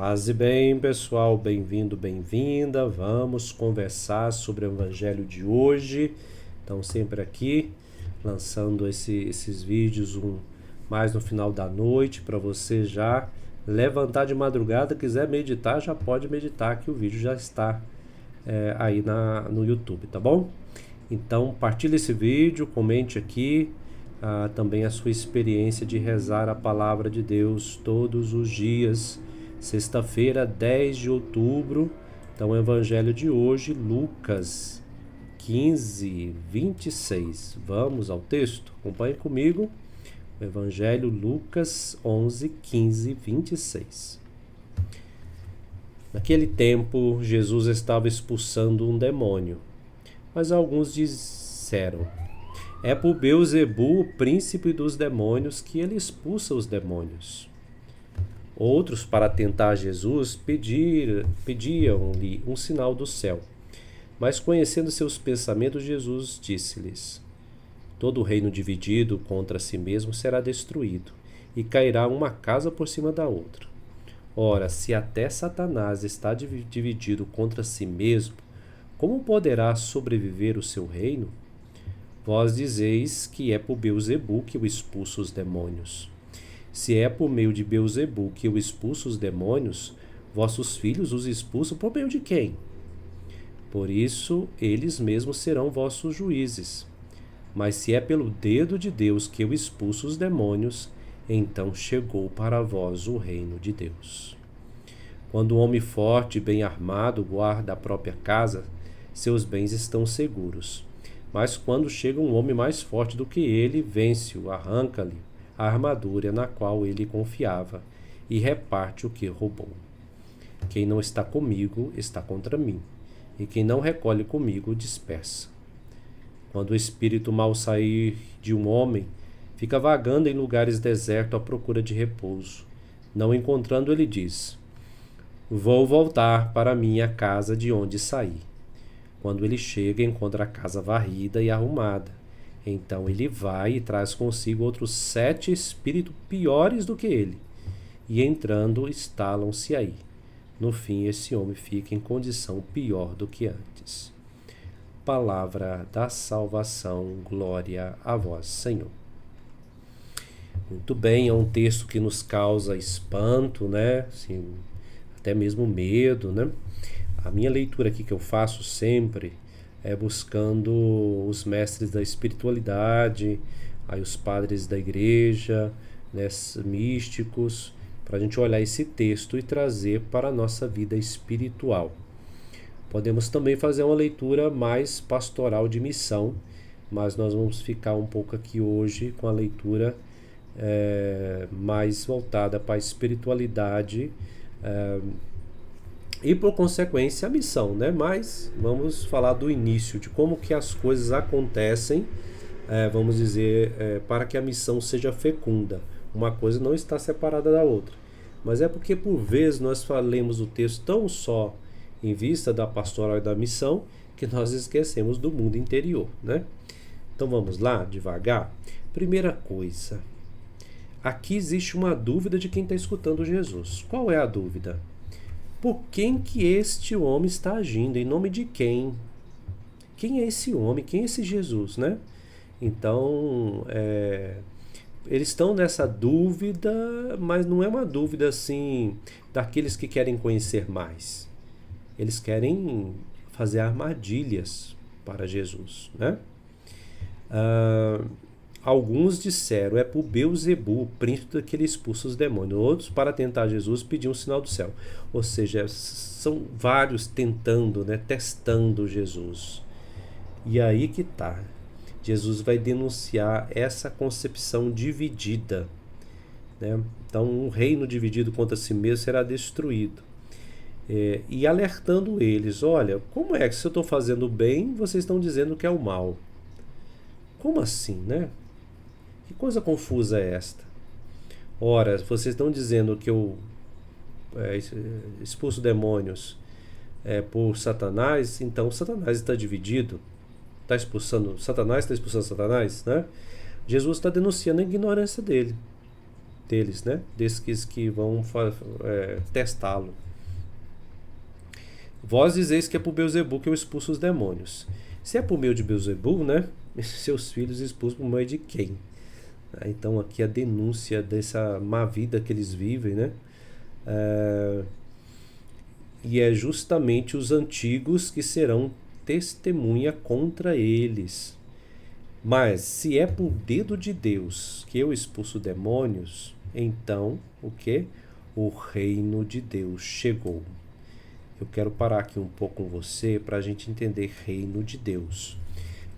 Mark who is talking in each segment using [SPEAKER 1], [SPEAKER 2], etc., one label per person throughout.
[SPEAKER 1] Paz e bem, pessoal, bem-vindo, bem-vinda. Vamos conversar sobre o Evangelho de hoje. Então, sempre aqui, lançando esses vídeos mais no final da noite, para você já levantar de madrugada, quiser meditar, já pode meditar, que o vídeo já está aí no YouTube, tá bom? Então, partilhe esse vídeo, comente aqui também a sua experiência de rezar a Palavra de Deus todos os dias. Sexta-feira, 10 de outubro, então o Evangelho de hoje, Lucas 15, 26. Vamos ao texto? Acompanhe comigo. O Evangelho, Lucas 11, 15, 26. Naquele tempo, Jesus estava expulsando um demônio, mas alguns disseram: é por Beelzebu, o príncipe dos demônios, que ele expulsa os demônios. Outros, para tentar Jesus, pediam-lhe um sinal do céu. Mas, conhecendo seus pensamentos, Jesus disse-lhes: todo reino dividido contra si mesmo será destruído, e cairá uma casa por cima da outra. Ora, se até Satanás está dividido contra si mesmo, como poderá sobreviver o seu reino? Vós dizeis que é por Beelzebu que eu expulso os demônios. Se é por meio de Beelzebu que eu expulso os demônios, vossos filhos os expulsam por meio de quem? Por isso, eles mesmos serão vossos juízes. Mas se é pelo dedo de Deus que eu expulso os demônios, então chegou para vós o reino de Deus. Quando um homem forte e bem armado guarda a própria casa, seus bens estão seguros. Mas quando chega um homem mais forte do que ele, vence-o, arranca-lhe a armadura na qual ele confiava e reparte o que roubou. Quem não está comigo está contra mim, e quem não recolhe comigo dispersa. Quando o espírito mau sair de um homem, fica vagando em lugares desertos à procura de repouso. Não encontrando, ele diz: vou voltar para minha casa de onde saí. Quando ele chega, encontra a casa varrida e arrumada. Então ele vai e traz consigo outros 7 espíritos piores do que ele. E entrando, instalam-se aí. No fim, esse homem fica em condição pior do que antes. Palavra da salvação, glória a vós, Senhor. Muito bem, é um texto que nos causa espanto, né? Assim, até mesmo medo, né? A minha leitura aqui que eu faço sempre é buscando os mestres da espiritualidade, aí os padres da igreja, né, místicos, para a gente olhar esse texto e trazer para a nossa vida espiritual. Podemos também fazer uma leitura mais pastoral de missão, mas nós vamos ficar um pouco aqui hoje com a leitura mais voltada para a espiritualidade e por consequência a missão, né? Mas vamos falar do início, de como que as coisas acontecem, vamos dizer, para que a missão seja fecunda. Uma coisa não está separada da outra, mas é porque por vezes nós lemos o texto tão só em vista da pastoral e da missão que nós esquecemos do mundo interior, né? Então vamos lá, devagar. Primeira coisa, aqui existe uma dúvida de quem está escutando Jesus. Qual é a dúvida? Por quem que este homem está agindo? Em nome de quem? Quem é esse homem? Quem é esse Jesus, né? Então, eles estão nessa dúvida, mas não é uma dúvida assim daqueles que querem conhecer mais. Eles querem fazer armadilhas para Jesus, né? Alguns disseram, é por Beelzebu, o príncipe que ele expulsa os demônios. Outros, para tentar Jesus, pediam um sinal do céu. Ou seja, são vários tentando, né, testando Jesus. E aí que está. Jesus vai denunciar essa concepção dividida, né? Então, um reino dividido contra si mesmo será destruído. E alertando eles, olha, como é que se eu estou fazendo o bem, vocês estão dizendo que é o mal? Como assim, né? Que coisa confusa é esta? Ora, vocês estão dizendo que eu expulso demônios por Satanás, então Satanás está dividido, está expulsando Satanás, né? Jesus está denunciando a ignorância dele. deles, né? Desses que vão testá-lo. Vós dizeis que é por Beelzebul que eu expulso os demônios. Se é por meio de Beelzebul, né? Seus filhos expulsam por meio de quem? Então aqui a denúncia dessa má vida que eles vivem, né? E é justamente os antigos que serão testemunha contra eles. Mas se é por dedo de Deus que eu expulso demônios, então o que? O reino de Deus chegou. Eu quero parar aqui um pouco com você para a gente entender reino de Deus.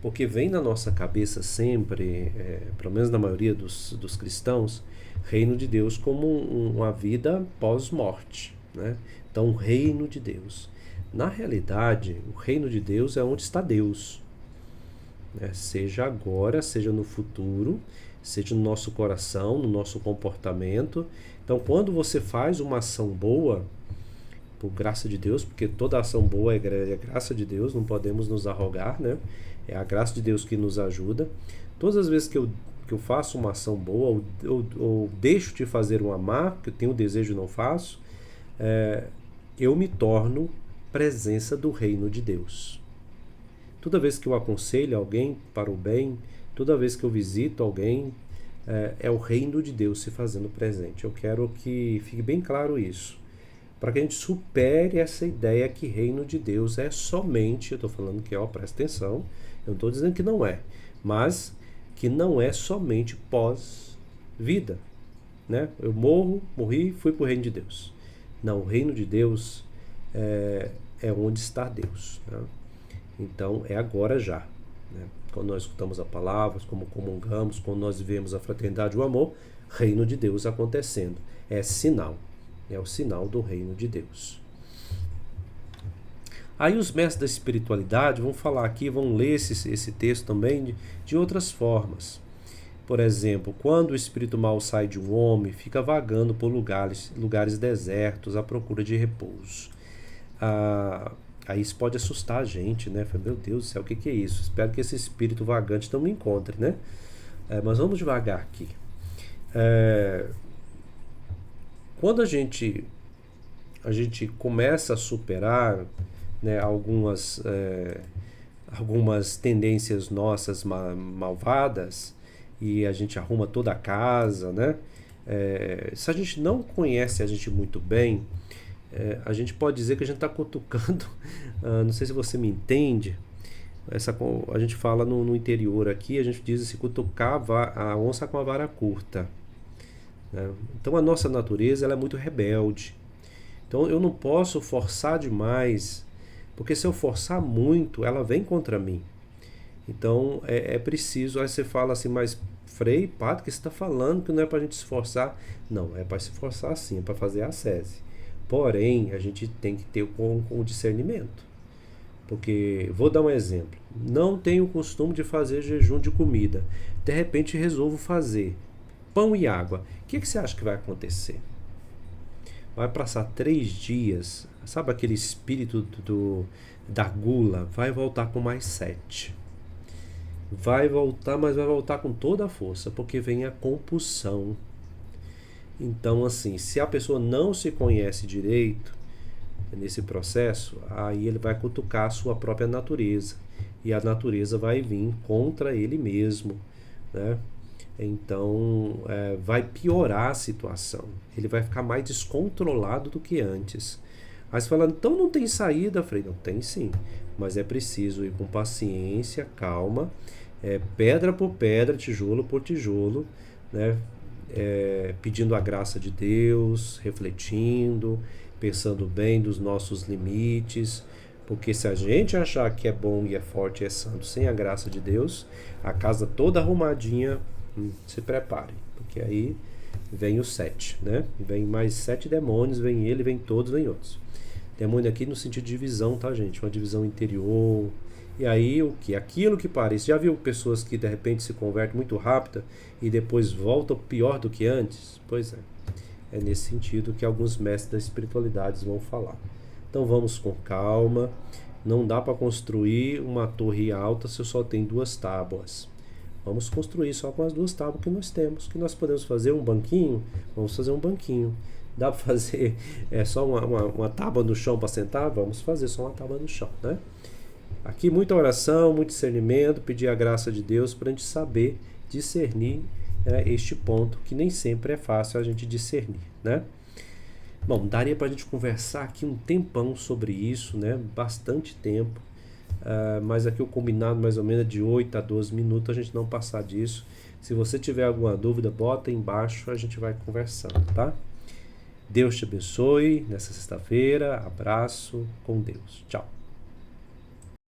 [SPEAKER 1] Porque vem na nossa cabeça sempre, pelo menos na maioria dos cristãos, reino de Deus como uma vida pós-morte, né? Então, o reino de Deus. Na realidade, o reino de Deus é onde está Deus. Né? Seja agora, seja no futuro, seja no nosso coração, no nosso comportamento. Então, quando você faz uma ação boa, por graça de Deus, porque toda ação boa é graça de Deus, não podemos nos arrogar, né? É a graça de Deus que nos ajuda. Todas as vezes que eu faço uma ação boa, ou deixo de fazer uma má, que eu tenho o desejo e não faço, eu me torno presença do reino de Deus. Toda vez que eu aconselho alguém para o bem, toda vez que eu visito alguém, é o reino de Deus se fazendo presente. Eu quero que fique bem claro isso, para que a gente supere essa ideia que reino de Deus é somente, eu estou falando que, presta atenção, eu não estou dizendo que não é, mas que não é somente pós-vida, né? Eu morri, fui para o reino de Deus. Não, o reino de Deus é onde está Deus, né? Então é agora já, né? Quando nós escutamos a palavra, como comungamos, quando nós vivemos a fraternidade e o amor, reino de Deus acontecendo, é sinal, é o sinal do reino de Deus. Aí os mestres da espiritualidade vão falar aqui, vão ler esse texto também de outras formas. Por exemplo, quando o espírito mau sai de um homem, fica vagando por lugares desertos à procura de repouso. Aí isso pode assustar a gente, né? Meu Deus do céu, o que é isso? Espero que esse espírito vagante não me encontre, né? Mas vamos devagar aqui. Quando a gente começa a superar, né, algumas tendências nossas malvadas, e a gente arruma toda a casa, né? Se a gente não conhece a gente muito bem, a gente pode dizer que a gente está cutucando, não sei se você me entende, a gente fala no interior aqui, a gente diz assim, cutucar a onça com a vara curta. Né? Então a nossa natureza ela é muito rebelde. Então eu não posso forçar demais, porque se eu forçar muito, ela vem contra mim. Então é preciso, aí você fala assim, mas Frei, padre, que você está falando que não é para a gente se esforçar? Não, é para se esforçar sim, é para fazer a ascese. Porém, a gente tem que ter com discernimento. Porque, vou dar um exemplo, não tenho o costume de fazer jejum de comida. De repente resolvo fazer pão e água. O que você acha que vai acontecer? Vai passar 3 dias, sabe aquele espírito da gula? Vai voltar com mais 7. Vai voltar, mas vai voltar com toda a força, porque vem a compulsão. Então, assim, se a pessoa não se conhece direito nesse processo, aí ele vai cutucar a sua própria natureza. E a natureza vai vir contra ele mesmo, né? Então, vai piorar a situação. Ele vai ficar mais descontrolado do que antes. Aí você fala, então não tem saída, Frei? Não, tem sim. Mas é preciso ir com paciência, calma, pedra por pedra, tijolo por tijolo, né? Pedindo a graça de Deus, refletindo, pensando bem dos nossos limites, porque se a gente achar que é bom e é forte e é santo sem a graça de Deus, a casa toda arrumadinha, se prepare, porque aí vem o 7, né? Vem mais 7 demônios, vem ele, vem todos, vem outros. Demônio aqui no sentido de divisão, tá, gente? Uma divisão interior. E aí o que? Aquilo que parece. Já viu pessoas que de repente se convertem muito rápido e depois voltam pior do que antes? Pois é. É nesse sentido que alguns mestres da espiritualidade vão falar. Então vamos com calma. Não dá para construir uma torre alta se eu só tenho 2 tábuas. Vamos construir só com as 2 tábuas que nós temos. Que nós podemos fazer um banquinho? Vamos fazer um banquinho. Dá para fazer só uma tábua no chão para sentar? Vamos fazer só uma tábua no chão, né? Aqui muita oração, muito discernimento, pedir a graça de Deus para a gente saber discernir este ponto, que nem sempre é fácil a gente discernir, né? Bom, daria para a gente conversar aqui um tempão sobre isso, né? Bastante tempo, mas aqui o combinado mais ou menos é de 8 a 12 minutos, a gente não passar disso. Se você tiver alguma dúvida, bota aí embaixo, a gente vai conversando, tá? Deus te abençoe nessa sexta-feira, abraço, com Deus, tchau.